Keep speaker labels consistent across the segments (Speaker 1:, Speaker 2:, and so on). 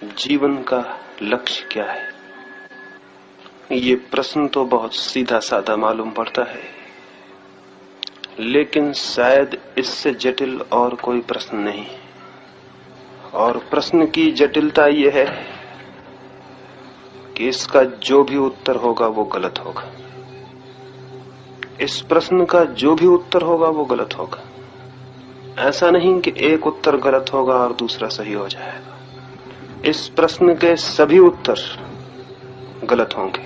Speaker 1: जीवन का लक्ष्य क्या है? ये प्रश्न तो बहुत सीधा साधा मालूम पड़ता है, लेकिन शायद इससे जटिल और कोई प्रश्न नहीं। और प्रश्न की जटिलता यह है कि इसका जो भी उत्तर होगा वो गलत होगा। इस प्रश्न का जो भी उत्तर होगा वो गलत होगा। ऐसा नहीं कि एक उत्तर गलत होगा और दूसरा सही हो जाएगा। इस प्रश्न के सभी उत्तर गलत होंगे,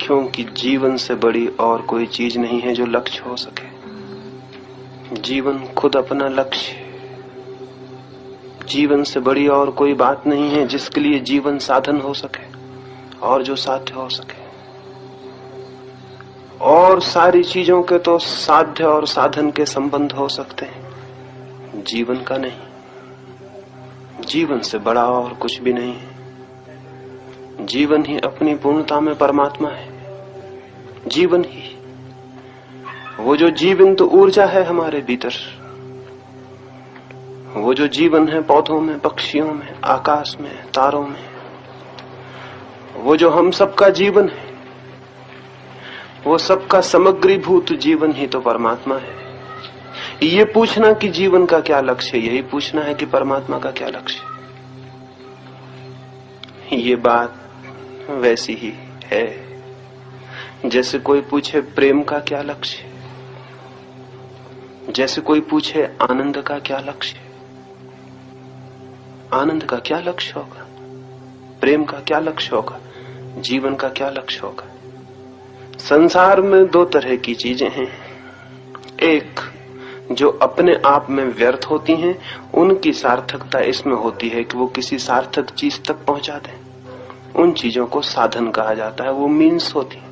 Speaker 1: क्योंकि जीवन से बड़ी और कोई चीज नहीं है जो लक्ष्य हो सके। जीवन खुद अपना लक्ष्य है। जीवन से बड़ी और कोई बात नहीं है जिसके लिए जीवन साधन हो सके और जो साध्य हो सके। और सारी चीजों के तो साध्य और साधन के संबंध हो सकते हैं, जीवन का नहीं। जीवन से बड़ा और कुछ भी नहीं है। जीवन ही अपनी पूर्णता में परमात्मा है। जीवन ही वो जो जीवंत ऊर्जा है हमारे भीतर, वो जो जीवन है पौधों में, पक्षियों में, आकाश में, तारों में, वो जो हम सबका जीवन है, वो सबका समग्रीभूत जीवन ही तो परमात्मा है। ये पूछना कि जीवन का क्या लक्ष्य है, यही पूछना है कि परमात्मा का क्या लक्ष्य है। ये बात वैसी ही है जैसे कोई पूछे प्रेम का क्या लक्ष्य है, जैसे कोई पूछे आनंद का क्या लक्ष्य है। आनंद का क्या लक्ष्य होगा, प्रेम का क्या लक्ष्य होगा, जीवन का क्या लक्ष्य होगा। संसार में दो तरह की चीजें हैं। एक जो अपने आप में व्यर्थ होती हैं, उनकी सार्थकता इसमें होती है कि वो किसी सार्थक चीज तक पहुंचा दें। उन चीजों को साधन कहा जाता है, वो मीन्स होती है।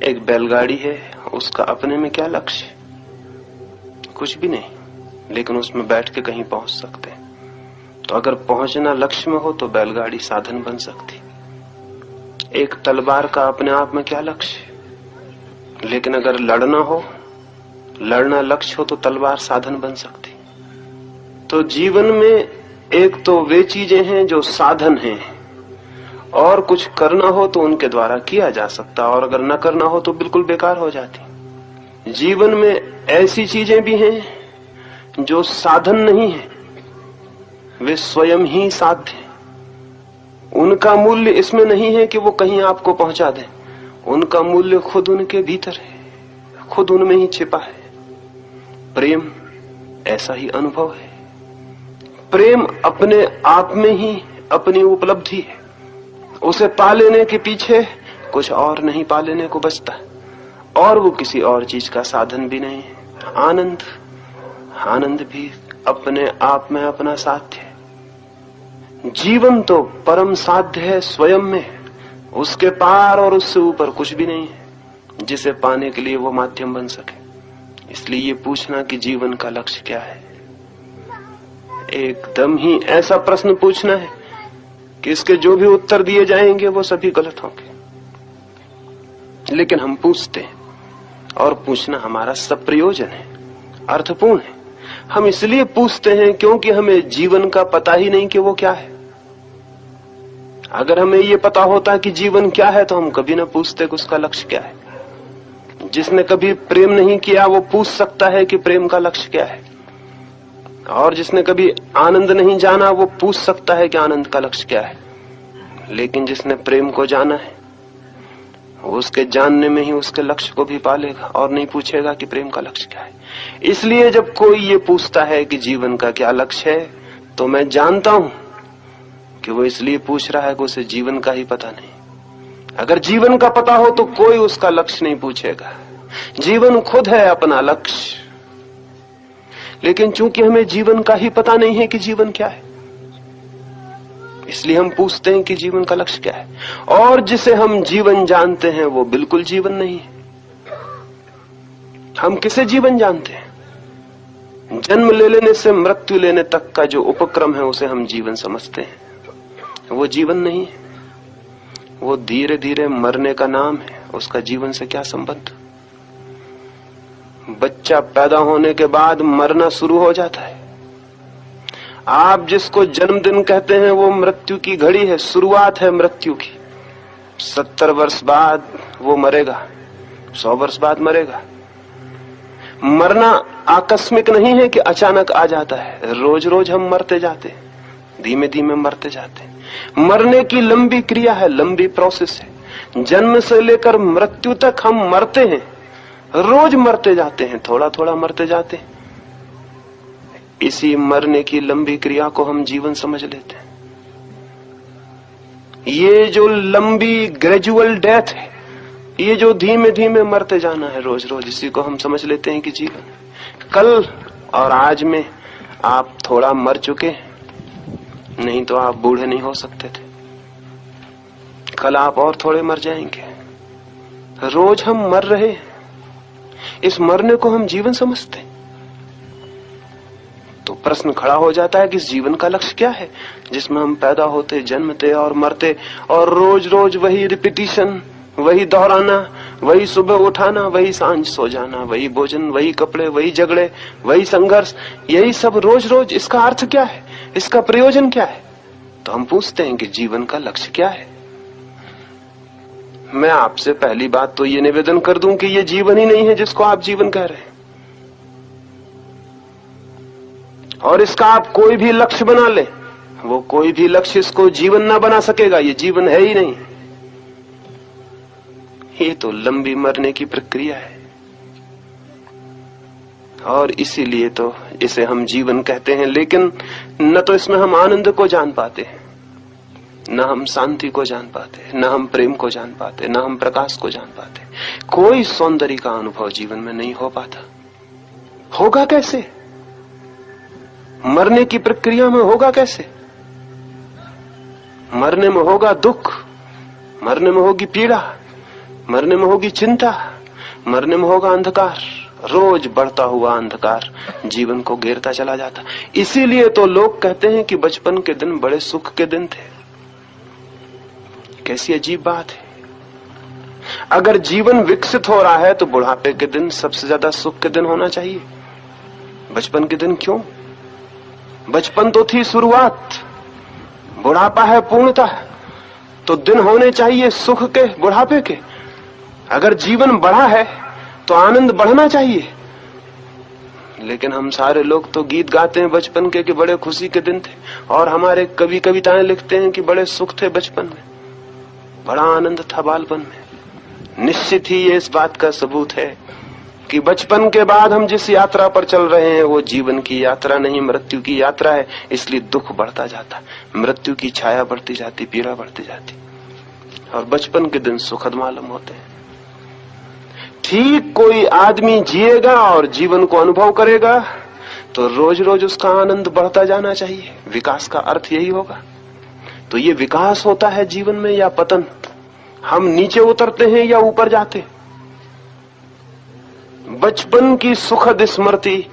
Speaker 1: एक बैलगाड़ी है, उसका अपने में क्या लक्ष्य? कुछ भी नहीं, लेकिन उसमें बैठ के कहीं पहुंच सकते हैं। तो अगर पहुंचना लक्ष्य में हो तो बैलगाड़ी साधन बन सकती। एक तलवार का अपने आप में क्या लक्ष्य? लेकिन अगर लड़ना हो, लड़ना लक्ष्य हो तो तलवार साधन बन सकती। तो जीवन में एक तो वे चीजें हैं जो साधन हैं, और कुछ करना हो तो उनके द्वारा किया जा सकता, और अगर न करना हो तो बिल्कुल बेकार हो जाती। जीवन में ऐसी चीजें भी हैं जो साधन नहीं है, वे स्वयं ही साध्य हैं। उनका मूल्य इसमें नहीं है कि वो कहीं आपको पहुंचा दें। उनका मूल्य खुद उनके भीतर है, खुद उनमें ही छिपा है। प्रेम ऐसा ही अनुभव है। प्रेम अपने आप में ही अपनी उपलब्धि है। उसे पा लेने के पीछे कुछ और नहीं पा लेने को बचता, और वो किसी और चीज का साधन भी नहीं है। आनंद, आनंद भी अपने आप में अपना साध्य है। जीवन तो परम साध्य है स्वयं में, उसके पार और उससे ऊपर कुछ भी नहीं है जिसे पाने के लिए वो माध्यम बन सके। इसलिए ये पूछना कि जीवन का लक्ष्य क्या है, एकदम ही ऐसा प्रश्न पूछना है कि इसके जो भी उत्तर दिए जाएंगे वो सभी गलत होंगे। लेकिन हम पूछते हैं, और पूछना हमारा सब प्रयोजन है, अर्थपूर्ण है। हम इसलिए पूछते हैं क्योंकि हमें जीवन का पता ही नहीं कि वो क्या है। अगर हमें ये पता होता कि जीवन क्या है तो हम कभी ना पूछते कि उसका लक्ष्य क्या है। जिसने कभी प्रेम नहीं किया वो पूछ सकता है कि प्रेम का लक्ष्य क्या है, और जिसने कभी आनंद नहीं जाना वो पूछ सकता है कि आनंद का लक्ष्य क्या है। लेकिन जिसने प्रेम को जाना है, उसके जानने में ही उसके लक्ष्य को भी पालेगा, और नहीं पूछेगा कि प्रेम का लक्ष्य क्या है। इसलिए जब कोई ये पूछता है कि जीवन का क्या लक्ष्य है, तो मैं जानता हूं कि वो इसलिए पूछ रहा है कि उसे जीवन का ही पता नहीं। अगर जीवन का पता हो तो कोई उसका लक्ष्य नहीं पूछेगा। जीवन खुद है अपना लक्ष्य। लेकिन चूंकि हमें जीवन का ही पता नहीं है कि जीवन क्या है, इसलिए हम पूछते हैं कि जीवन का लक्ष्य क्या है। और जिसे हम जीवन जानते हैं वो बिल्कुल जीवन नहीं है। हम किसे जीवन जानते हैं? जन्म ले लेने से मृत्यु लेने तक का जो उपक्रम है उसे हम जीवन समझते हैं। वो जीवन नहीं है, वो धीरे धीरे मरने का नाम है। उसका जीवन से क्या संबंध? बच्चा पैदा होने के बाद मरना शुरू हो जाता है। आप जिसको जन्मदिन कहते हैं वो मृत्यु की घड़ी है, शुरुआत है मृत्यु की। 70 वर्ष बाद वो मरेगा, 100 वर्ष बाद मरेगा। मरना आकस्मिक नहीं है कि अचानक आ जाता है, रोज रोज हम मरते जाते हैं, धीमे धीमे मरते जाते हैं। मरने की लंबी क्रिया है, लंबी प्रोसेस है। जन्म से लेकर मृत्यु तक हम मरते हैं, रोज मरते जाते हैं, थोड़ा थोड़ा मरते जाते हैं। इसी मरने की लंबी क्रिया को हम जीवन समझ लेते हैं। ये जो लंबी ग्रेजुअल डेथ है, ये जो धीमे धीमे मरते जाना है रोज रोज, इसी को हम समझ लेते हैं कि जीवन है। कल और आज में आप थोड़ा मर चुके, नहीं तो आप बूढ़े नहीं हो सकते थे। कल आप और थोड़े मर जाएंगे। रोज हम मर रहे हैं, इस मरने को हम जीवन समझते हैं। तो प्रश्न खड़ा हो जाता है कि इस जीवन का लक्ष्य क्या है, जिसमें हम पैदा होते, जन्मते और मरते, और रोज रोज वही रिपीटिशन, वही दोहराना, वही सुबह उठाना, वही सांझ सो जाना, वही भोजन, वही कपड़े, वही झगड़े, वही संघर्ष, यही सब रोज रोज। इसका अर्थ क्या है, इसका प्रयोजन क्या है? तो हम पूछते हैं कि जीवन का लक्ष्य क्या है। मैं आपसे पहली बात तो ये निवेदन कर दूं कि ये जीवन ही नहीं है जिसको आप जीवन कह रहे हैं, और इसका आप कोई भी लक्ष्य बना ले, वो कोई भी लक्ष्य इसको जीवन ना बना सकेगा। ये जीवन है ही नहीं, ये तो लंबी मरने की प्रक्रिया है। और इसीलिए तो इसे हम जीवन कहते हैं। लेकिन न तो इसमें हम आनंद को जान पाते हैं, न हम शांति को जान पाते, न हम प्रेम को जान पाते, न हम प्रकाश को जान पाते। कोई सौंदर्य का अनुभव जीवन में नहीं हो पाता। होगा कैसे? मरने की प्रक्रिया में होगा कैसे? मरने में होगा दुख, मरने में होगी पीड़ा, मरने में होगी चिंता, मरने में होगा अंधकार। रोज बढ़ता हुआ अंधकार जीवन को घेरता चला जाता। इसीलिए तो लोग कहते हैं कि बचपन के दिन बड़े सुख के दिन थे। कैसी अजीब बात है। अगर जीवन विकसित हो रहा है तो बुढ़ापे के दिन सबसे ज्यादा सुख के दिन होना चाहिए। बचपन के दिन क्यों? बचपन तो थी शुरुआत, बुढ़ापा है पूर्णता, तो दिन होने चाहिए सुख के, बुढ़ापे के। अगर जीवन बढ़ा है तो आनंद बढ़ना चाहिए। लेकिन हम सारे लोग तो गीत गाते हैं बचपन के कि बड़े खुशी के दिन थे, और हमारे कवि कविताएं लिखते हैं कि बड़े सुख थे बचपन में, बड़ा आनंद था बालपन में। निश्चित ही ये इस बात का सबूत है कि बचपन के बाद हम जिस यात्रा पर चल रहे हैं वो जीवन की यात्रा नहीं, मृत्यु की यात्रा है। इसलिए दुख बढ़ता जाता, मृत्यु की छाया बढ़ती जाती, पीड़ा बढ़ती जाती, और बचपन के दिन सुखद मालूम होते हैं। ठीक कोई आदमी जिएगा और जीवन को अनुभव करेगा तो रोज रोज उसका आनंद बढ़ता जाना चाहिए। विकास का अर्थ यही होगा। तो ये विकास होता है जीवन में या पतन? हम नीचे उतरते हैं या ऊपर जाते? बचपन की सुखद स्मृति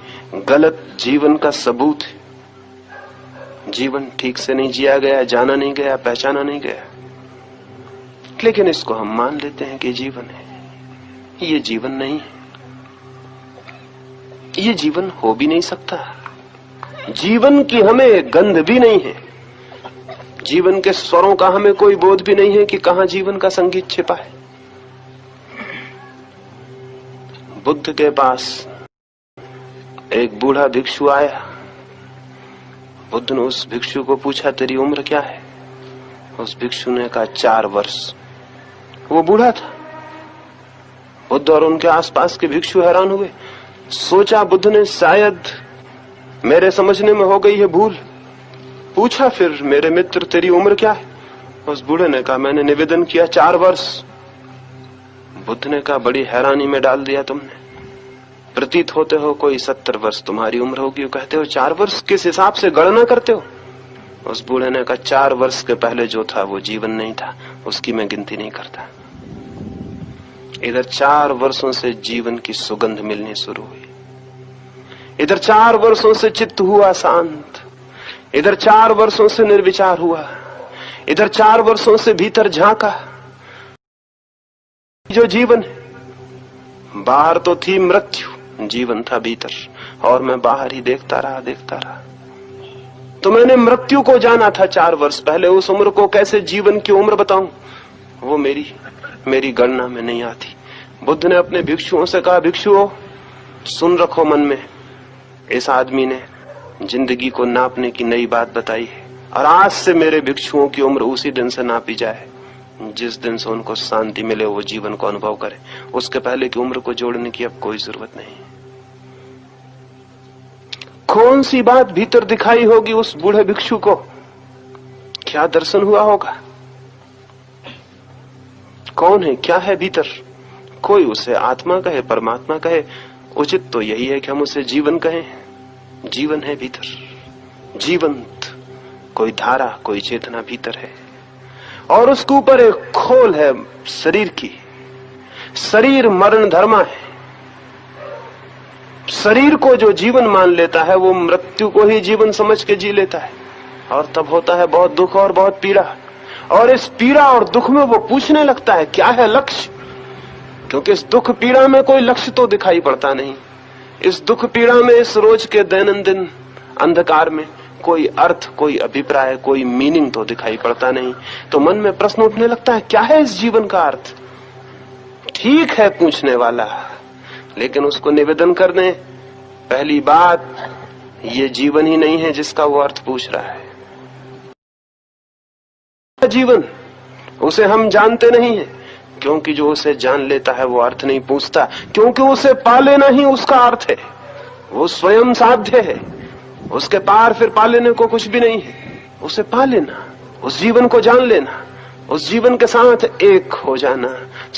Speaker 1: गलत जीवन का सबूत है। जीवन ठीक से नहीं जिया गया, जाना नहीं गया, पहचाना नहीं गया, लेकिन इसको हम मान लेते हैं कि जीवन है। ये जीवन नहीं है, ये जीवन हो भी नहीं सकता। जीवन की हमें गंध भी नहीं है, जीवन के स्वरों का हमें कोई बोध भी नहीं है कि कहां जीवन का संगीत छिपा है। बुद्ध के पास एक बूढ़ा भिक्षु आया। बुद्ध ने उस भिक्षु को पूछा, तेरी उम्र क्या है? उस भिक्षु ने कहा 4 वर्ष। वो बूढ़ा था। बुद्ध और उनके आसपास के भिक्षु हैरान हुए। सोचा बुद्ध ने शायद मेरे समझने में हो गई है भूल। पूछा फिर, मेरे मित्र तेरी उम्र क्या है? उस बूढ़े ने कहा, मैंने निवेदन किया 4 वर्ष। बुद्ध ने कहा, बड़ी हैरानी में डाल दिया तुमने। प्रतीत होते हो कोई 70 वर्ष तुम्हारी उम्र होगी, कहते हो 4 वर्ष। किस हिसाब से गणना करते हो? उस बूढ़े ने कहा, 4 वर्ष के पहले जो था वो जीवन नहीं था, उसकी मैं गिनती नहीं करता। इधर 4 वर्षों से जीवन की सुगंध मिलनी शुरू हुई, इधर 4 वर्षों से चित्त हुआ शांत, इधर 4 वर्षों से निर्विचार हुआ, इधर 4 वर्षों से भीतर झांका। जो जीवन है, बाहर तो थी मृत्यु, जीवन था भीतर, और मैं बाहर ही देखता रहा। तो मैंने मृत्यु को जाना था 4 वर्ष पहले। उस उम्र को कैसे जीवन की उम्र बताऊं, वो मेरी गणना में नहीं आती। बुद्ध ने अपने भिक्षुओं से कहा, भिक्षुओं सुन रखो मन में, इस आदमी ने जिंदगी को नापने की नई बात बताई है, और आज से मेरे भिक्षुओं की उम्र उसी दिन से नापी जाए जिस दिन से उनको शांति मिले, वो जीवन को अनुभव करे। उसके पहले की उम्र को जोड़ने की अब कोई जरूरत नहीं। कौन सी बात भीतर दिखाई होगी उस बूढ़े भिक्षु को, क्या दर्शन हुआ होगा, कौन है, क्या है भीतर? कोई उसे आत्मा कहे, परमात्मा कहे, उचित तो यही है कि हम उसे जीवन कहें। जीवन है भीतर, जीवंत कोई धारा, कोई चेतना भीतर है, और उसके ऊपर एक खोल है शरीर की। शरीर मरण धर्मा है। शरीर को जो जीवन मान लेता है वो मृत्यु को ही जीवन समझ के जी लेता है, और तब होता है बहुत दुख और बहुत पीड़ा। और इस पीड़ा और दुख में वो पूछने लगता है क्या है लक्ष्य, क्योंकि इस दुख पीड़ा में कोई लक्ष्य तो दिखाई पड़ता नहीं। इस दुख पीड़ा में, इस रोज के दैनंदिन अंधकार में कोई अर्थ, कोई अभिप्राय, कोई मीनिंग तो दिखाई पड़ता नहीं। तो मन में प्रश्न उठने लगता है क्या है इस जीवन का अर्थ। ठीक है पूछने वाला, लेकिन उसको निवेदन कर दें, पहली बात ये जीवन ही नहीं है जिसका वो अर्थ पूछ रहा है। जीवन उसे हम जानते नहीं है, क्योंकि जो उसे जान लेता है वो अर्थ नहीं पूछता, क्योंकि उसे पा लेना ही उसका अर्थ है। वो स्वयं साध्य है, उसके पार फिर पा लेने को कुछ भी नहीं है। उसे पा लेना, उस जीवन को जान लेना, उस जीवन के साथ एक हो जाना,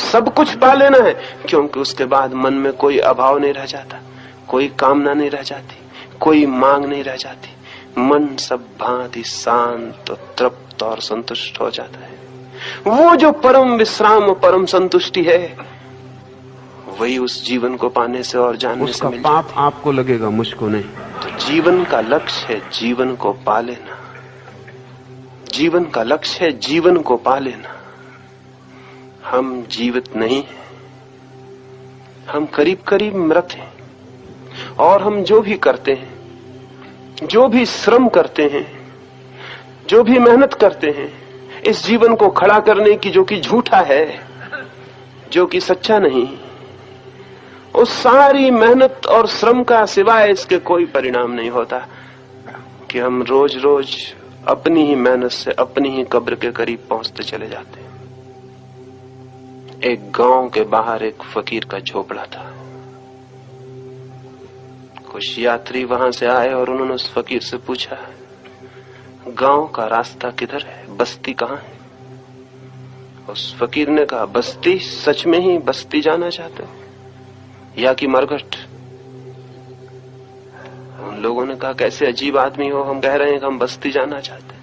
Speaker 1: सब कुछ पा लेना है, क्योंकि उसके बाद मन में कोई अभाव नहीं रह जाता, कोई कामना नहीं रह जाती, कोई मांग नहीं रह जाती। मन सब भांति शांत, तृप्त और संतुष्ट हो जाता है। वो जो परम विश्राम, परम संतुष्टि है, वही उस जीवन को पाने से और जानने से मिल जाती है। उसका पाप आपको लगेगा, मुझको नहीं। तो जीवन का लक्ष्य है जीवन को पा लेना। जीवन का लक्ष्य है जीवन को पा लेना। हम जीवित नहीं हैं, हम करीब करीब मृत हैं, और हम जो भी करते हैं, जो भी श्रम करते हैं, जो भी मेहनत करते हैं इस जीवन को खड़ा करने की, जो कि झूठा है, जो कि सच्चा नहीं, उस सारी मेहनत और श्रम का सिवाय इसके कोई परिणाम नहीं होता कि हम रोज रोज अपनी ही मेहनत से अपनी ही कब्र के करीब पहुंचते चले जाते हैं। एक गांव के बाहर एक फकीर का झोपड़ा था। कुछ यात्री वहां से आए और उन्होंने उस फकीर से पूछा, गांव का रास्ता किधर है, बस्ती कहाँ है? उस फकीर ने कहा, बस्ती? सच में ही बस्ती जाना चाहते हो या कि मरघट? उन लोगों ने कहा, कैसे अजीब आदमी हो, हम कह रहे हैं कि हम बस्ती जाना चाहते हैं,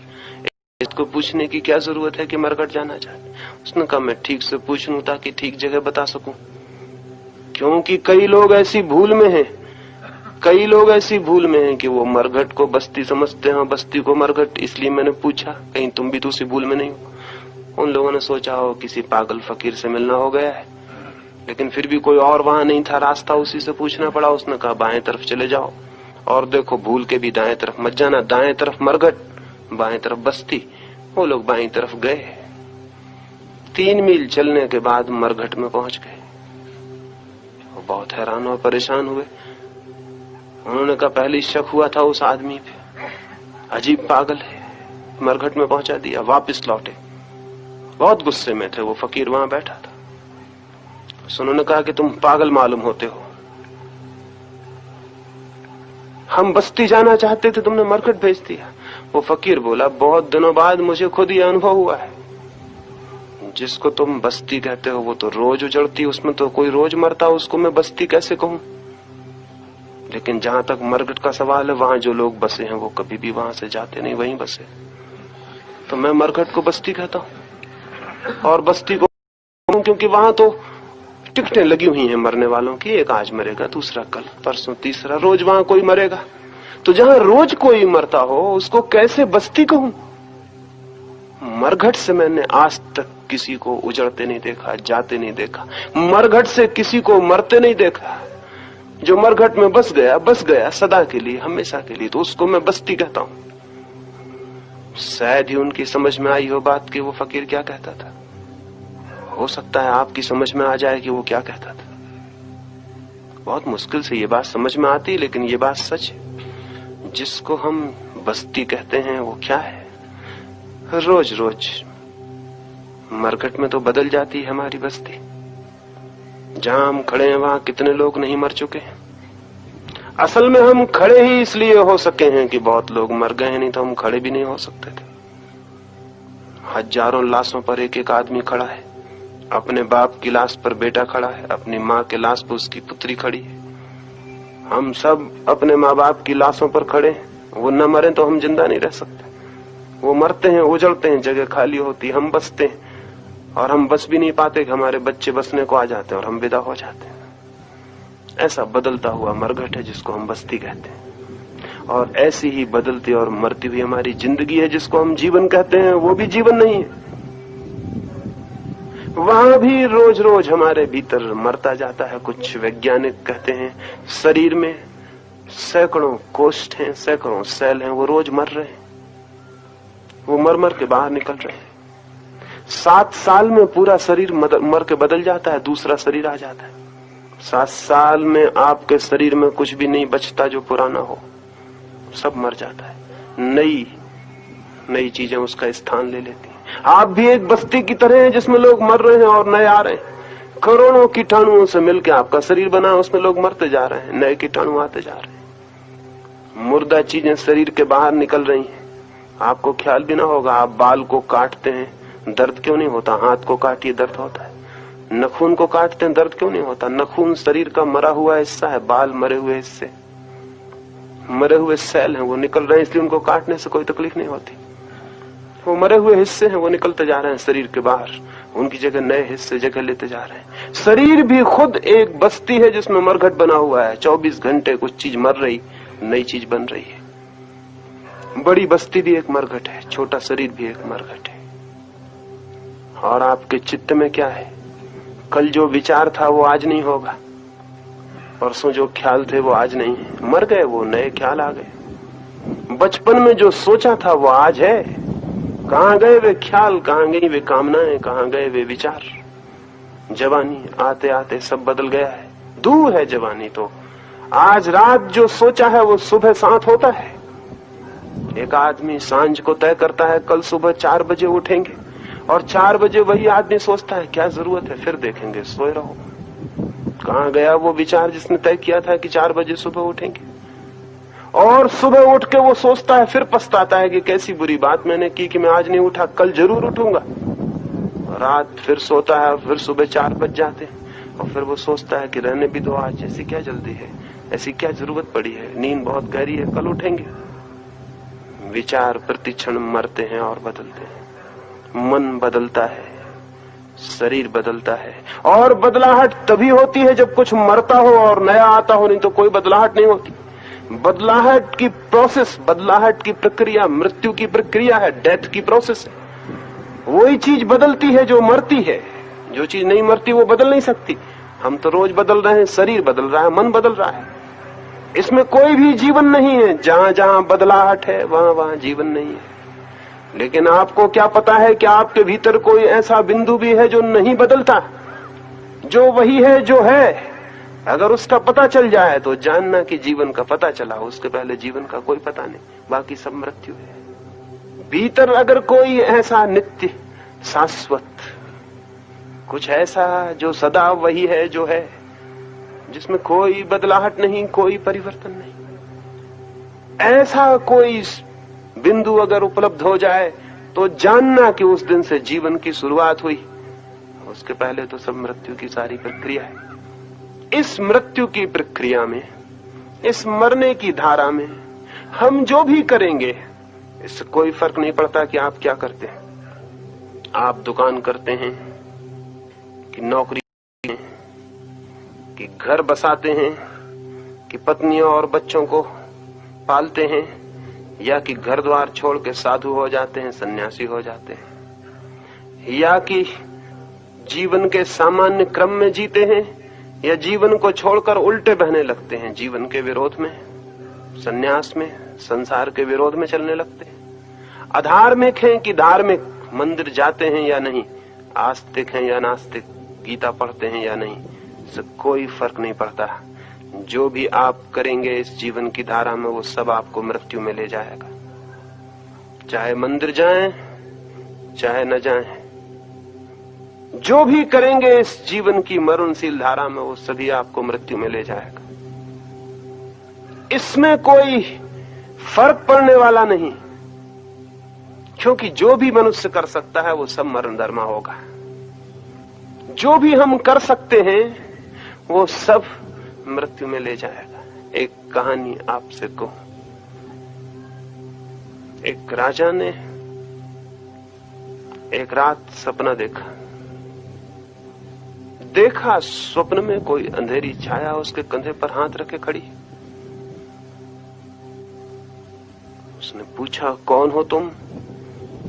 Speaker 1: इसको पूछने की क्या जरूरत है कि मरघट जाना चाहते हैं? उसने कहा, मैं ठीक से पूछ लूं ताकि ठीक जगह बता सकूं, क्योंकि कई लोग ऐसी भूल में हैं, कई लोग ऐसी भूल में हैं कि वो मरघट को बस्ती समझते हैं, बस्ती को मरघट। इसलिए मैंने पूछा, कहीं तुम भी तो उसी भूल में नहीं हो। उन लोगों ने सोचा हो किसी पागल फकीर से मिलना हो गया है, लेकिन फिर भी कोई और वहां नहीं था, रास्ता उसी से पूछना पड़ा। उसने कहा, बाएं तरफ चले जाओ, और देखो भूल के भी दाएं तरफ मत जाना, दाएं तरफ मरघट, बाएं तरफ बस्ती। वो लोग बाएं तरफ गए, 3 मील चलने के बाद मरघट में पहुंच गए। वो बहुत हैरान और परेशान हुए। उन्होंने कहा, पहले शक हुआ था उस आदमी पे, अजीब पागल है, मरघट में पहुंचा दिया। वापस लौटे, बहुत गुस्से में थे। वो फकीर वहां बैठा था। उन्होंने कहा कि तुम पागल मालूम होते हो, हम बस्ती जाना चाहते थे, तुमने मरघट भेज दिया। वो फकीर बोला, बहुत दिनों बाद मुझे खुद ये अनुभव हुआ है, जिसको तुम बस्ती कहते हो वो तो रोज उजड़ती, उसमें तो कोई रोज मरता, उसको मैं बस्ती कैसे कहूं? लेकिन जहां तक मरघट का सवाल है, वहां जो लोग बसे हैं वो कभी भी वहां से जाते नहीं, वहीं बसे। तो मैं मरघट को बस्ती कहता हूं, और बस्ती को क्योंकि वहां तो टिकटें लगी हुई हैं मरने वालों की, एक आज मरेगा, दूसरा कल, परसों तीसरा, रोज वहां कोई मरेगा। तो जहां रोज कोई मरता हो उसको कैसे बस्ती कहूं? मरघट से मैंने आज तक किसी को उजड़ते नहीं देखा, जाते नहीं देखा, मरघट से किसी को मरते नहीं देखा। जो मरघट में बस गया सदा के लिए, हमेशा के लिए, तो उसको मैं बस्ती कहता हूं। शायद ही उनकी समझ में आई हो बात कि वो फकीर क्या कहता था। हो सकता है आपकी समझ में आ जाए कि वो क्या कहता था। बहुत मुश्किल से ये बात समझ में आती है, लेकिन ये बात सच है। जिसको हम बस्ती कहते हैं वो क्या है? रोज रोज मरघट में तो बदल जाती है हमारी बस्ती। जहां हम खड़े हैं वहां कितने लोग नहीं मर चुके हैं। असल में हम खड़े ही इसलिए हो सके हैं कि बहुत लोग मर गए हैं, नहीं तो हम खड़े भी नहीं हो सकते थे। हजारों लाशों पर एक एक आदमी खड़ा है। अपने बाप की लाश पर बेटा खड़ा है, अपनी माँ के लाश पर उसकी पुत्री खड़ी है। हम सब अपने माँ बाप की लाशों पर खड़े हैं। वो न मरे तो हम जिंदा नहीं रह सकते। वो मरते हैं, उजड़ते हैं, जगह खाली होती, हम बसते हैं, और हम बस भी नहीं पाते कि हमारे बच्चे बसने को आ जाते हैं और हम विदा हो जाते हैं। ऐसा बदलता हुआ मरघट है जिसको हम बस्ती कहते हैं। और ऐसी ही बदलती और मरती हुई हमारी जिंदगी है जिसको हम जीवन कहते हैं। वो भी जीवन नहीं है। वहां भी रोज रोज हमारे भीतर मरता जाता है। कुछ वैज्ञानिक कहते हैं शरीर में सैकड़ों कोष्ठ हैं, सैकड़ों सेल हैं, वो रोज मर रहे हैं। वो मर मर के बाहर निकल रहे हैं। 7 साल में पूरा शरीर मर के बदल जाता है, दूसरा शरीर आ जाता है। 7 साल में आपके शरीर में कुछ भी नहीं बचता जो पुराना हो, सब मर जाता है। नई नई चीजें उसका स्थान ले लेती हैं। आप भी एक बस्ती की तरह हैं जिसमें लोग मर रहे हैं और नए आ रहे हैं। करोड़ों कीटाणुओं से मिलकर आपका शरीर बना, उसमें लोग मरते जा रहे हैं, नए कीटाणु आते जा रहे हैं। मुर्दा चीजें शरीर के बाहर निकल रही हैं। आपको ख्याल भी ना होगा। आप बाल को काटते हैं, दर्द क्यों नहीं होता? हाथ को काटिए, दर्द होता है। नखून को काटते हैं, दर्द क्यों नहीं होता? नखून शरीर का मरा हुआ हिस्सा है, बाल मरे हुए हिस्से, मरे हुए सेल हैं, वो निकल रहे हैं, इसलिए उनको काटने से कोई तकलीफ नहीं होती। वो मरे हुए हिस्से हैं, वो निकलते जा रहे हैं शरीर के बाहर, उनकी जगह नए हिस्से जगह लेते जा रहे हैं। शरीर भी खुद एक बस्ती है जिसमें मरघट बना हुआ है। 24 घंटे कुछ चीज मर रही, नई चीज बन रही है। बड़ी बस्ती भी एक मरघट है, छोटा शरीर भी एक मरघट है। और आपके चित्त में क्या है? कल जो विचार था वो आज नहीं होगा, परसों जो ख्याल थे वो आज नहीं है। मर गए, वो नए ख्याल आ गए। बचपन में जो सोचा था वो आज है। कहां गए वे ख्याल, कहां गई वे कामनाएं, कहां गए वे विचार? जवानी आते आते सब बदल गया है। दूर है जवानी तो। आज रात जो सोचा है वो सुबह साथ होता है। एक आदमी सांझ को तय करता है कल सुबह 4 बजे उठेंगे, और 4 बजे वही आदमी सोचता है क्या जरूरत है, फिर देखेंगे, सोए रहो। कहां गया वो विचार जिसने तय किया था कि 4 बजे सुबह उठेंगे? और सुबह उठ के वो सोचता है, फिर पछताता है कि कैसी बुरी बात मैंने की कि मैं आज नहीं उठा, कल जरूर उठूंगा। रात फिर सोता है, फिर सुबह 4 बज जाते हैं, और फिर वो सोचता है कि रहने भी दो आज, ऐसी क्या जल्दी है, ऐसी क्या जरूरत पड़ी है, नींद बहुत गहरी है, कल उठेंगे। विचार प्रतिक्षण मरते हैं और बदलते हैं। मन बदलता है, शरीर बदलता है, और बदलाहट तभी होती है जब कुछ मरता हो और नया आता हो, नहीं तो कोई बदलाहट नहीं होती। बदलाहट की प्रोसेस, बदलाहट की प्रक्रिया मृत्यु की प्रक्रिया है, डेथ की प्रोसेस है। वही चीज बदलती है जो मरती है। जो चीज नहीं मरती वो बदल नहीं सकती। हम तो रोज बदल रहे हैं, शरीर बदल रहा है, मन बदल रहा है। इसमें कोई भी जीवन नहीं है। जहां जहां बदलाहट है वहां वहां जीवन नहीं है। लेकिन आपको क्या पता है कि आपके भीतर कोई ऐसा बिंदु भी है जो नहीं बदलता, जो वही है जो है। अगर उसका पता चल जाए तो जानना कि जीवन का पता चला। उसके पहले जीवन का कोई पता नहीं, बाकी सब मृत्यु है। भीतर अगर कोई ऐसा नित्य शाश्वत कुछ ऐसा जो सदा वही है जो है, जिसमें कोई बदलाहट नहीं, कोई परिवर्तन नहीं, ऐसा कोई बिंदु अगर उपलब्ध हो जाए तो जानना कि उस दिन से जीवन की शुरुआत हुई। उसके पहले तो सब मृत्यु की सारी प्रक्रिया है। इस मृत्यु की प्रक्रिया में, इस मरने की धारा में हम जो भी करेंगे इससे कोई फर्क नहीं पड़ता कि आप क्या करते हैं। आप दुकान करते हैं कि नौकरी, कि घर बसाते हैं, कि पत्नियों और बच्चों को पालते हैं, या कि घर द्वार छोड़ के साधु हो जाते हैं, सन्यासी हो जाते हैं, या कि जीवन के सामान्य क्रम में जीते हैं, या जीवन को छोड़कर उल्टे बहने लगते हैं, जीवन के विरोध में, सन्यास में, संसार के विरोध में चलने लगते हैं। अधार्मिक हैं कि धार्मिक, मंदिर जाते हैं या नहीं, आस्तिक हैं या नास्तिक, गीता पढ़ते हैं या नहीं, इससे कोई फर्क नहीं पड़ता। जो भी आप करेंगे इस जीवन की धारा में वो सब आपको मृत्यु में ले जाएगा। चाहे मंदिर जाएं चाहे न जाएं, जो भी करेंगे इस जीवन की मरणशील धारा में वो सभी आपको मृत्यु में ले जाएगा। इसमें कोई फर्क पड़ने वाला नहीं, क्योंकि जो भी मनुष्य कर सकता है वो सब मरण धर्मा होगा। जो भी हम कर सकते हैं वो सब मृत्यु में ले जाएगा। एक कहानी आपसे कहूं। एक राजा ने एक रात सपना देखा स्वप्न में कोई अंधेरी छाया उसके कंधे पर हाथ रखे खड़ी। उसने पूछा, कौन हो तुम?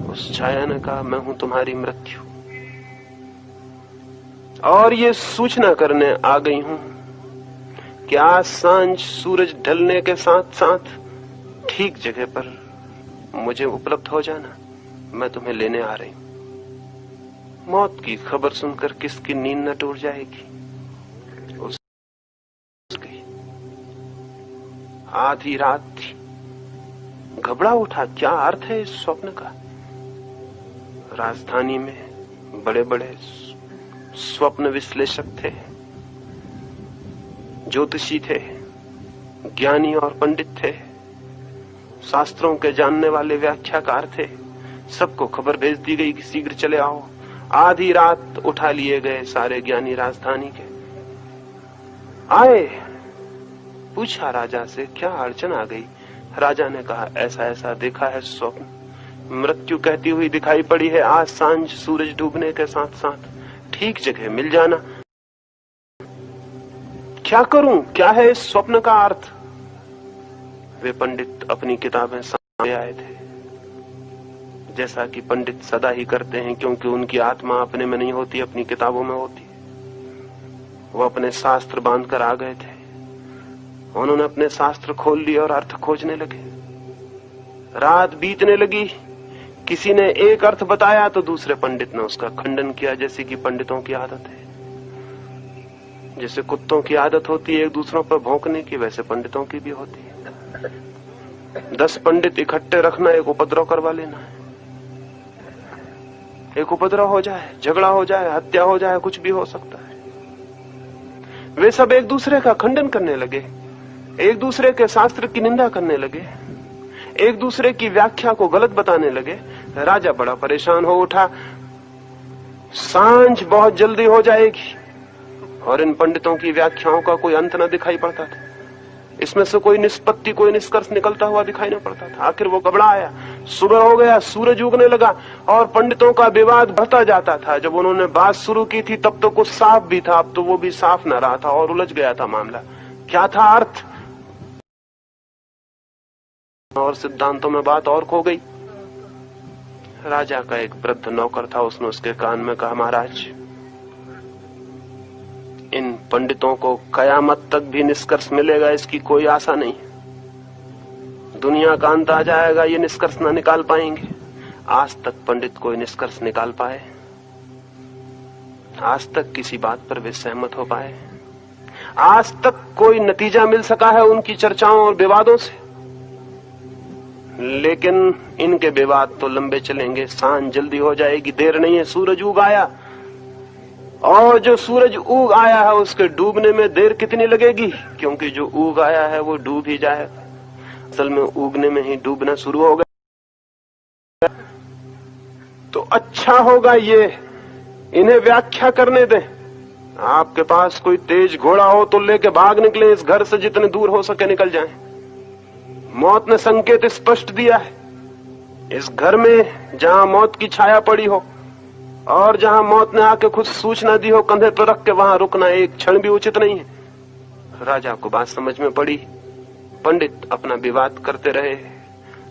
Speaker 1: उस छाया ने कहा, मैं हूं तुम्हारी मृत्यु, और ये सूचना करने आ गई हूं कि आज सांझ सूरज ढलने के साथ साथ ठीक जगह पर मुझे उपलब्ध हो जाना, मैं तुम्हें लेने आ रही हूं। मौत की खबर सुनकर किसकी नींद न टूट जाएगी? उसकी आधी रात थी, घबरा उठा, क्या अर्थ है इस स्वप्न का? राजधानी में बड़े बड़े स्वप्न विश्लेषक थे, ज्योतिषी थे, ज्ञानी और पंडित थे, शास्त्रों के जानने वाले व्याख्याकार थे। सबको खबर भेज दी गई कि शीघ्र चले आओ। आधी रात उठा लिए गए सारे ज्ञानी राजधानी के। आए, पूछा राजा से, क्या अड़चन आ गई? राजा ने कहा, ऐसा ऐसा देखा है स्वप्न, मृत्यु कहती हुई दिखाई पड़ी है, आज सांझ सूरज डूबने के साथ साथ ठीक जगह मिल जाना। क्या करूं? क्या है इस स्वप्न का अर्थ? वे पंडित अपनी किताबें सामने आए थे, जैसा कि पंडित सदा ही करते हैं, क्योंकि उनकी आत्मा अपने में नहीं होती, अपनी किताबों में होती। वो अपने शास्त्र बांधकर आ गए थे। उन्होंने अपने शास्त्र खोल लिए और अर्थ खोजने लगे। रात बीतने लगी, किसी ने एक अर्थ बताया तो दूसरे पंडित ने उसका खंडन किया, जैसे कि पंडितों की आदत है। जैसे कुत्तों की आदत होती है एक दूसरों पर भौंकने की, वैसे पंडितों की भी होती है। 10 पंडित इकट्ठे रखना, एक उपद्रव करवा लेना है। एक उपद्रव हो जाए, झगड़ा हो जाए, हत्या हो जाए, कुछ भी हो सकता है। वे सब एक दूसरे का खंडन करने लगे, एक दूसरे के शास्त्र की निंदा करने लगे, एक दूसरे की व्याख्या को गलत बताने लगे। राजा बड़ा परेशान हो उठा, सांझ बहुत जल्दी हो जाएगी और इन पंडितों की व्याख्याओं का कोई अंत न दिखाई पड़ता था। इसमें से कोई निष्पत्ति, कोई निष्कर्ष निकलता हुआ दिखाई न पड़ता था। आखिर वो घबरा आया, सुबह हो गया, सूरज उगने लगा और पंडितों का विवाद बढ़ता जाता था। जब उन्होंने बात शुरू की थी तब तो कुछ साफ भी था, अब तो वो भी साफ न रहा था और उलझ गया था मामला। क्या था अर्थ और सिद्धांतों में बात और खो गई। राजा का एक वृद्ध नौकर था, उसने उसके कान में कहा, महाराज, इन पंडितों को कयामत तक भी निष्कर्ष मिलेगा इसकी कोई आशा नहीं। दुनिया का अंत आ जाएगा, ये निष्कर्ष न निकाल पाएंगे। आज तक पंडित कोई निष्कर्ष निकाल पाए? आज तक किसी बात पर वे सहमत हो पाए? आज तक कोई नतीजा मिल सका है उनकी चर्चाओं और विवादों से? लेकिन इनके विवाद तो लंबे चलेंगे। सांझ जल्दी हो जाएगी, देर नहीं है, सूरज उग आया, और जो सूरज उग आया है उसके डूबने में देर कितनी लगेगी? क्योंकि जो उग आया है वो डूब ही जाएगा। असल में उगने में ही डूबना शुरू हो गया। तो अच्छा होगा ये इन्हें व्याख्या करने दें। आपके पास कोई तेज घोड़ा हो तो लेके भाग निकले, इस घर से जितने दूर हो सके निकल जाएं। मौत ने संकेत स्पष्ट दिया है, इस घर में जहां मौत की छाया पड़ी हो और जहां मौत ने आके खुद सूचना दी हो कंधे पर रख के, वहां रुकना एक क्षण भी उचित नहीं है। राजा को बात समझ में पड़ी। पंडित अपना विवाद करते रहे,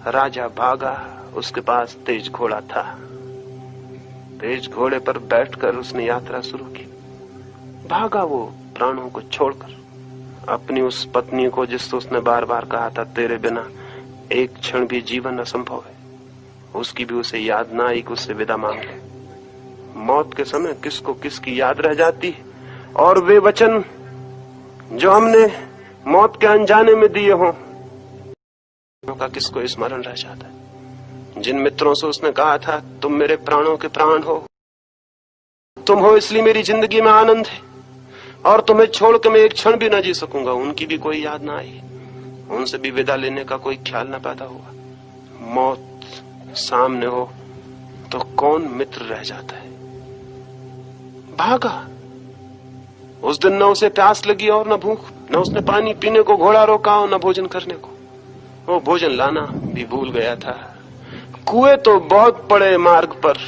Speaker 1: राजा भागा। उसके पास तेज घोड़ा था। तेज घोड़े पर बैठकर उसने यात्रा शुरू की। भागा वो प्राणों को छोड़कर, अपनी उस पत्नी को जिससे उसने बार बार कहा था, तेरे बिना एक क्षण भी जीवन असंभव है। उसकी भी उसे याद ना आई कि उससे विदा मांग ले। मौत के समय किसको किसकी याद रह जाती है, और वे वचन जो हमने मौत के अनजाने में दिए हों का किसको स्मरण रह जाता है। जिन मित्रों से उसने कहा था तुम मेरे प्राणों के प्राण हो, तुम हो इसलिए मेरी जिंदगी में आनंद है, और तुम्हें छोड़ के मैं एक क्षण भी ना जी सकूंगा, उनकी भी कोई याद ना आई, उनसे भी विदा लेने का कोई ख्याल ना पैदा हुआ। मौत सामने हो तो कौन मित्र रह जाता है। भागा। उस दिन न उसे प्यास लगी और न भूख, न उसने पानी पीने को घोड़ा रोका और न भोजन करने को। वो भोजन लाना भी भूल गया था। कुएं तो बहुत पड़े मार्ग पर,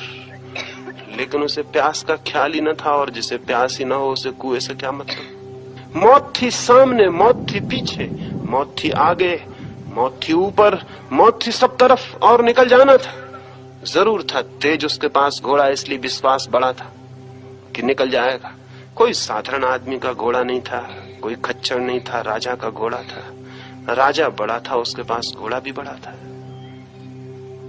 Speaker 1: लेकिन उसे प्यास का ख्याल ही न था, और जिसे प्यास ही न हो उसे कुएं से क्या मतलब। मौत थी सामने, मौत थी पीछे, मौत थी आगे, मौत थी ऊपर, मौत थी सब तरफ, और निकल जाना था। जरूर था तेज उसके पास घोड़ा, इसलिए विश्वास बड़ा था कि निकल जाएगा। कोई साधारण आदमी का घोड़ा नहीं था, कोई खच्चर नहीं था, राजा का घोड़ा था। राजा बड़ा था, उसके पास घोड़ा भी बड़ा था।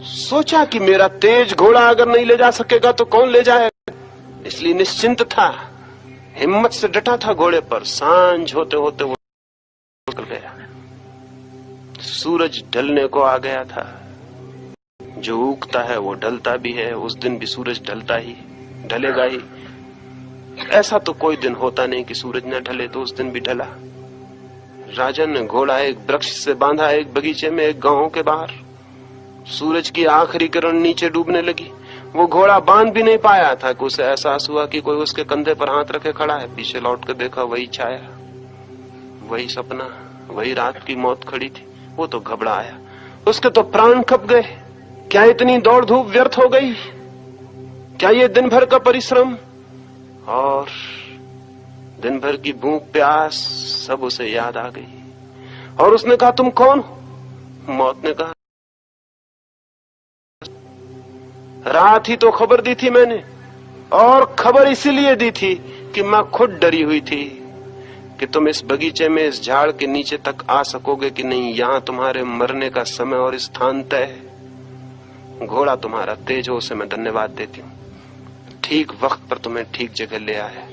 Speaker 1: सोचा कि मेरा तेज घोड़ा अगर नहीं ले जा सकेगा तो कौन ले जाएगा, इसलिए निश्चिंत था, हिम्मत से डटा था घोड़े पर। सांझ होते होते वो निकल गया। सूरज ढलने को आ गया था। जो उगता है वो ढलता भी है, उस दिन भी सूरज ढलता ही ढलेगा ही। ऐसा तो कोई दिन होता नहीं कि सूरज न ढले, तो उस दिन भी ढला। राजा ने घोड़ा एक वृक्ष से बांधा, एक बगीचे में, एक गांव के बाहर। सूरज की आखिरी किरण नीचे डूबने लगी। वो घोड़ा बांध भी नहीं पाया था कि उसे एहसास हुआ कि कोई उसके कंधे पर हाथ रखे खड़ा है। पीछे लौट कर देखा, वही छाया, वही सपना, वही रात की मौत खड़ी थी। वो तो घबराया, उसके तो प्राण कब गए। क्या इतनी दौड़ धूप व्यर्थ हो गई? क्या ये दिन भर का परिश्रम और दिन भर की भूख प्यास सब उसे याद आ गई। और उसने कहा तुम कौन हो? मौत ने कहा रात ही तो खबर दी थी मैंने, और खबर इसीलिए दी थी कि मैं खुद डरी हुई थी कि तुम इस बगीचे में, इस झाड़ के नीचे तक आ सकोगे कि नहीं। यहां तुम्हारे मरने का समय और स्थान तय है। घोड़ा तुम्हारा तेज हो, उसे मैं धन्यवाद देती हूँ। ठीक वक्त पर तुम्हें ठीक जगह ले आया।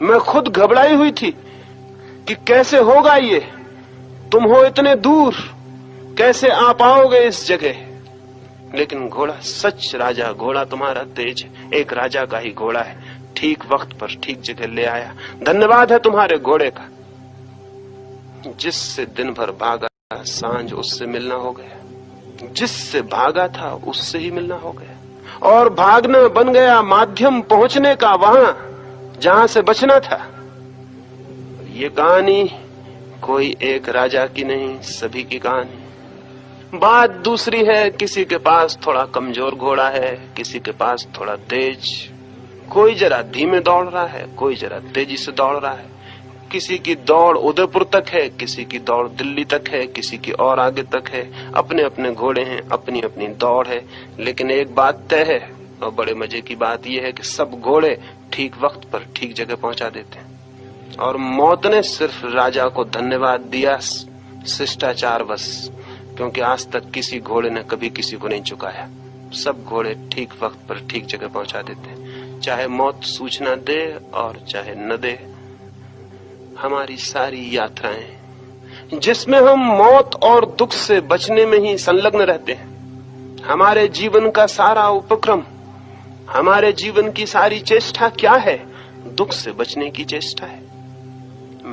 Speaker 1: मैं खुद घबराई हुई थी कि कैसे होगा ये, तुम हो इतने दूर, कैसे आ पाओगे इस जगह। लेकिन घोड़ा सच राजा, घोड़ा तुम्हारा तेज है, एक राजा का ही घोड़ा है, ठीक वक्त पर ठीक जगह ले आया। धन्यवाद है तुम्हारे घोड़े का। जिससे दिन भर भागा, सांझ उससे मिलना हो गया। जिससे भागा था उससे ही मिलना हो गया, और भागना बन गया माध्यम पहुंचने का वहां जहां से बचना था। ये कहानी कोई एक राजा की नहीं, सभी की कहानी। बात दूसरी है, किसी के पास थोड़ा कमजोर घोड़ा है, किसी के पास थोड़ा तेज। कोई जरा धीमे दौड़ रहा है, कोई जरा तेजी से दौड़ रहा है। किसी की दौड़ उदयपुर तक है, किसी की दौड़ दिल्ली तक है, किसी की और आगे तक है। अपने अपने घोड़े हैं, अपनी अपनी दौड़ है। लेकिन एक बात तय है, और बड़े मजे की बात यह है कि सब घोड़े ठीक वक्त पर ठीक जगह पहुंचा देते हैं। और मौत ने सिर्फ राजा को धन्यवाद दिया, शिष्टाचार बस, क्योंकि आज तक किसी घोड़े ने कभी किसी को नहीं चुकाया। सब घोड़े ठीक वक्त पर ठीक जगह पहुंचा देते हैं, चाहे मौत सूचना दे और चाहे न दे। हमारी सारी यात्राएं जिसमें हम मौत और दुख से बचने में ही संलग्न रहते हैं, हमारे जीवन का सारा उपक्रम, हमारे जीवन की सारी चेष्टा क्या है? दुख से बचने की चेष्टा है,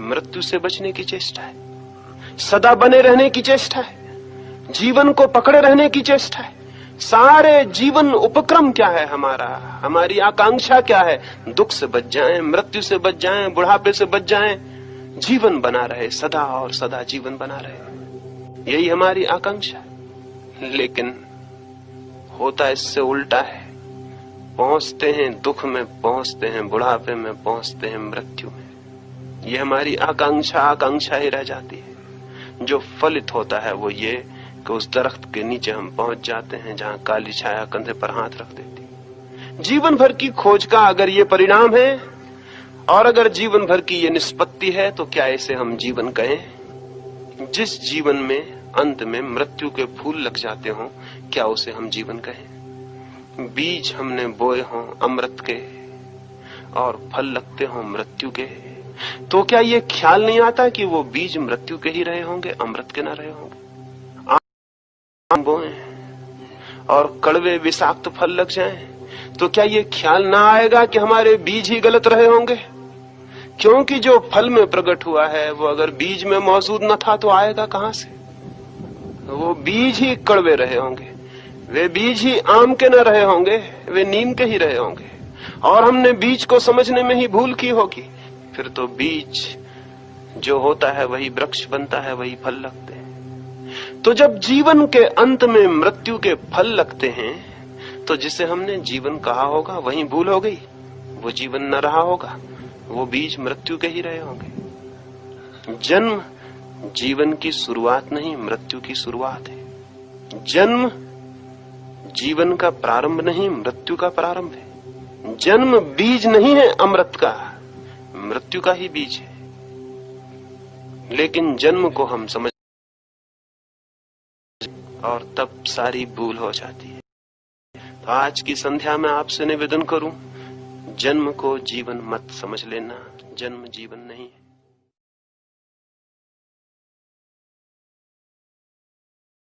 Speaker 1: मृत्यु से बचने की चेष्टा है, सदा बने रहने की चेष्टा है, जीवन को पकड़े रहने की चेष्टा है। सारे जीवन उपक्रम क्या है हमारा? हमारी आकांक्षा क्या है? दुख से बच जाएं, मृत्यु से बच जाएं, बुढ़ापे से बच जाएं, जीवन बना रहे, सदा और सदा जीवन बना रहे। यही हमारी आकांक्षा है। लेकिन होता इससे उल्टा है। पहुंचते हैं दुख में, पहुंचते हैं बुढ़ापे में, पहुंचते हैं मृत्यु में। ये हमारी आकांक्षा ही रह जाती है। जो फलित होता है वो ये कि उस दरख्त के नीचे हम पहुंच जाते हैं जहां काली छाया कंधे पर हाथ रख देती। जीवन भर की खोज का अगर ये परिणाम है, और अगर जीवन भर की ये निष्पत्ति है, तो क्या इसे हम जीवन कहें? जिस जीवन में अंत में मृत्यु के फूल लग जाते हों, क्या उसे हम जीवन कहें? बीज हमने बोए हों अमृत के और फल लगते हों मृत्यु के, तो क्या ये ख्याल नहीं आता कि वो बीज मृत्यु के ही रहे होंगे, अमृत के ना रहे होंगे? आम बोए और कड़वे विषाक्त फल लग जाएं, तो क्या ये ख्याल ना आएगा कि हमारे बीज ही गलत रहे होंगे? क्योंकि जो फल में प्रकट हुआ है वो अगर बीज में मौजूद न था तो आएगा कहां से? वो बीज ही कड़वे रहे होंगे, वे बीज ही आम के न रहे होंगे, वे नीम के ही रहे होंगे। और हमने बीज को समझने में ही भूल की होगी। फिर तो बीज जो होता है वही वृक्ष बनता है, वही फल लगते हैं। तो जब जीवन के अंत में मृत्यु के फल लगते हैं, तो जिसे हमने जीवन कहा होगा वही भूल हो गई, वो जीवन न रहा होगा, वो बीज मृत्यु के ही रहे होंगे। जन्म जीवन की शुरुआत नहीं, मृत्यु की शुरुआत है। जन्म जीवन का प्रारंभ नहीं, मृत्यु का प्रारंभ है। जन्म बीज नहीं है अमृत का, मृत्यु का ही बीज है। लेकिन जन्म को हम समझ और तब सारी भूल हो जाती है। तो आज की संध्या में आपसे निवेदन करूं, जन्म को जीवन मत समझ लेना। जन्म जीवन नहीं है।